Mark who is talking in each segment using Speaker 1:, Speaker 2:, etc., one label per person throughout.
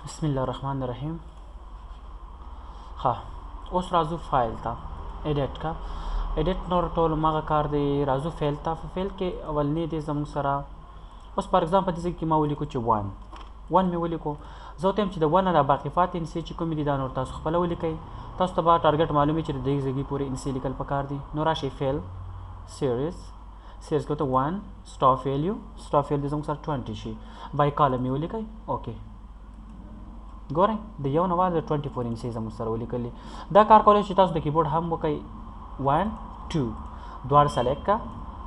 Speaker 1: بسم الله الرحمن الرحیم. ها اوس راځو فایل ته ایډیټ کا ایډیټ نور ټول ماغه کار دی. راځو فایل ته. په فایل کې اولنی دی زموږ سره. اوس فار ایگزامپل دې کې ما ولیکو چې 1 مې ولیکو. زه ته چې د 1 نه باقی فات انسی چې کوم دي دا نور تاسو خپل ولیکئ. تاسو ته به ټارګټ معلومي چې د دې ځګي پورې انسی لیکل پکار دي. نو راشي فایل سیریز کو ته 1 سټاپ ویلیو دې زموږ سره 20 شي. بای کالم یې ولیکئ. اوکې ګورئ د یو نه واده 24 انچ زموږ سره ولیکلي. دا کار کولی چې تاسو د کیبورډ هم وکئ. 1 2 دواړه سلیکټ کا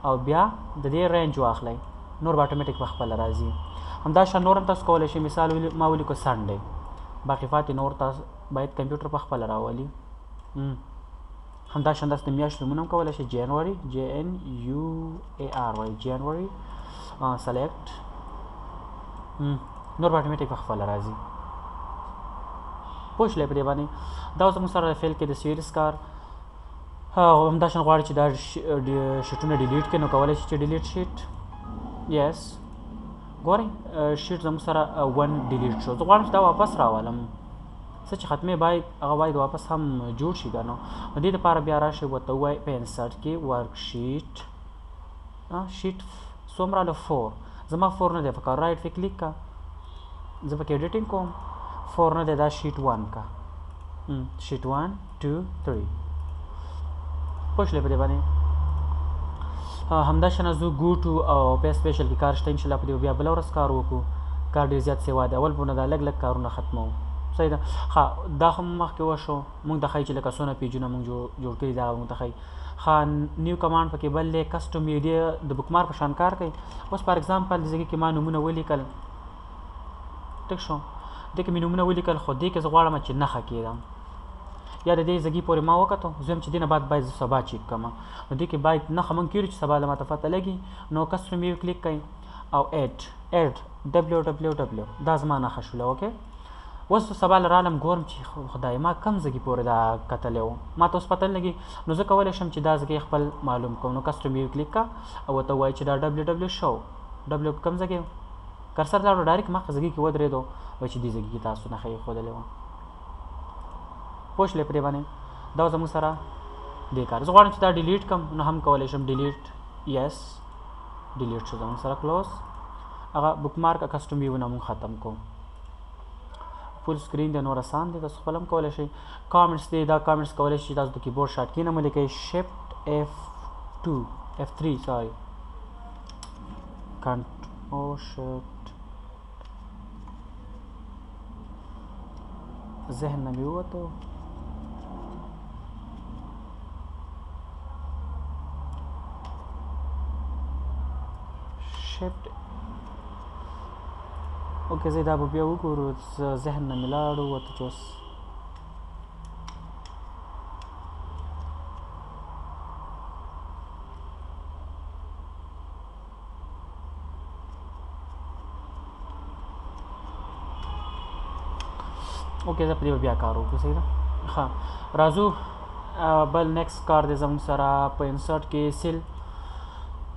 Speaker 1: او بیا د دې رینج واخلئ. نور به اتوماتیک په خپله راځي. همدا شان نور هم تاسو کولی شئ. مثال ما ولیکو سنډے. باقي پاتې نور تاسو باید کمپیوټر په خپله راولي. همدا شان داسې د میاشتو نومونه هم کولی شئ. جنوري JNUARY جنوري سلیکټ. نور به اتوماتیک په خپله راځي. پوه شولئ په دې باندې. دا زموږ سره د فیل کې د سیریز کار. همداشان غواړي چې دا شیټونه ډیلیټ کړي نو کولی شي چې ډیلیټ شیټ. یس ګورئ شیټ زموږ سره 1 ډیلیټ شو. زه غواړم چې دا واپس راولم. څه چې ختمې باید هغه باید واپس هم جوړ شي که نو دې دپاره بیا راشئ ورته ووایئ په انسرټ کې ورک شیټ څومره له 4 زما 4 نه دی پکار. رایټ پې کلیک کا. زه پکې ایډیټینګ کوم. 4 نه دی دا شیټ 1 کا. شیټ 1 2 3 پوه شولئ په دې باندې. همداشان زه ګوټو او په سپیشل کې کار شته. انشاءالله په دې بیا بله ورځ کار وکړو. کار ډېر زیات سیوا دی. اول به نه دا لږ لږ کارونه ختموو. صحیح ده. ښه دا هم مخکې وشو. موږ ته ښایي چې لکه څونه پیجونه موږ جوړ کړي دا موږ ته ښایي. ښه نیو کمانډ پکې بل دی. کسټم ایډیا د بکمارک په شان کار کوي. اوس فار ایگزامپل د ځای کې ما نومونه ولیکل. ټیک شو. دې کې مې نومونه ولیکل خو دې کې زه غواړم چې نښه کېږدم یا د دې ځګي پورې ما وکتو. زه هم چې دې نه بعد باید زه سبا چیک کړم. نو دې کې باید نښه موږ کېږو چې سبا له ماته پته لګي. نو کسټم یو کلیک کړئ او ایډ www دا زما نښه شوله. اوکې اوس سبا له رالم ګورم چې خدای ما کم ځګي پورې دا کتلی و. ما ته اوس پته نه لګي. نو زه کولی شم چې دا ځګی خپل معلوم کوم. نو کسټم یو کلیک کا او ورته ووایي چې دا www شو کم ځګی کرسر لاړو ډایرکټ مخکې ځګي کې ودرېدو وایي چې دې ځګي کې تاسو نښه یې ښودلې وه. پوه شولئ په دې باندې. دا زموږ سره دې کار. زه غواړم چې دا ډیلیټ کړم نو هم کولی شم. ډیلیټ یس ډیلیټ شو زموږ سره. کلوز هغه بک مارک کسټم ویونه موږ ختم کوو. فول سکرین دی. نور اسان دی. تاسو خپل هم کولی شئ. کامنټس دی. دا کامنټس کولی شئ چې تاسو د کیبورډ شارټ کی نه مو لیکئ. شفټ F3 سوري کنټرول شفټ ذهن نه مې ووتو. شفټ اوکې زه دا به بیا وګورو. ذهن نه مې لاړو وته چې اوس اوکې زه په دې به بیا کار وکړو. صحیح ده. ښه راځو بل نیکسټ کار دی زموږ سره په انسرټ کې سیل.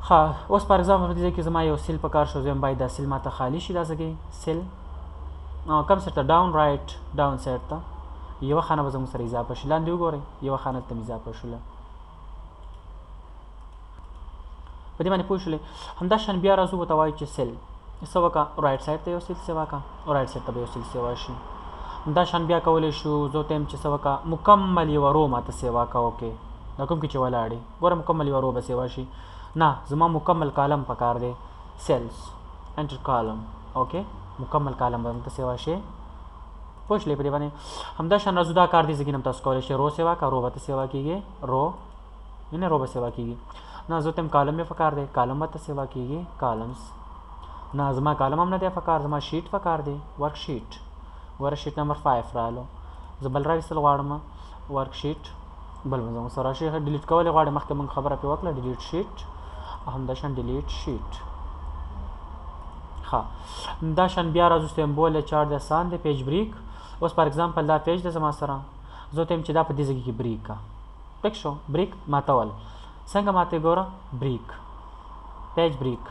Speaker 1: ښه اوس فار ایگزامپل په دې ځای کې زما یو سیل په کار شو. زه باید دا سیل ماته خالي شي. دا ځای سیل کم سایډ ته ډاون رایټ ډاون سایډ ته یوه خانه به زموږ سره اضافه شي. لاندې وګورئ یوه خانه ته اضافه شوله. په دې باندې پوه شولئ. همداشان بیا راځو ورته وایو چې سیل څه وکړه. رایټ سایډ ته یو سیل سیوا کړه. رایټ سایډ ته به یو سیل سیوا شي. همداشان بیا کولی شو زه ته چې څه وکړه مکمل یوه رو ماته سیوا کړه. اوکې دا کوم کې چې ولاړې ګوره مکمل یوه رو به سیوا شي. نه زما مکمل کالم پکار دی. سیلز انټر کالم. اوکې مکمل کالم به ته سیوا شي. پوه شولئ په دې باندې. همداشان راځو دا کار دی ځکه هم تاسو کولی شئ رو سیوا کړه. رو به ته سیوا کېږي. رو یعنې رو به سیوا کېږي. نه زه ته هم کالم یې پکار دی. کالم به ته سیوا کېږي. کالمز نه زما کالم هم نه دی پکار. زما شیټ پکار دی. ورک شیټ ګوره شیټ نمبر 5 رالو. زه بل راویستل غواړم. ورک شیټ بل به زموږ سره راشي. ډیلیټ کولی غواړې مخکې موږ خبره پرې وکړه. ډیلیټ شیټ همداشان ډیلیټ شیټ. ښه همداشان بیا راځو سمبول چارټ دی. آسان دی. پیج بریک. اوس فار ایگزامپل دا پیج دی زما سره. زه ته چې دا په دې ځای کې بریک کا. ټیک شو. بریک ماتول څنګه ماتې ګوره. بریک پیج بریک.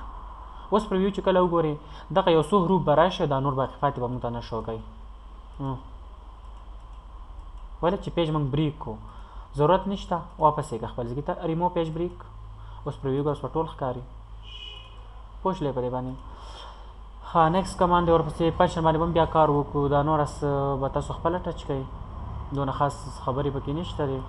Speaker 1: اوس پریویو چې کله وګورئ دغه یو څو حروف به راشي. دا نور باقي پاتې به موږ ته نه شو کوي. ولې چې پیج موږ بریک کو ضرورت نشته واپس یې خپل ځای ته ریمو پیج بریک اوس پریویو ګرس په ټول ښکاري پوه شلې په دې باندې ها نیکسټ کمانډ ورپسې فنکشن باندې هم بیا کار وکړو دا نور به تاسو خپله ټچ کوئ دونه خاص خبرې پکې نشته دی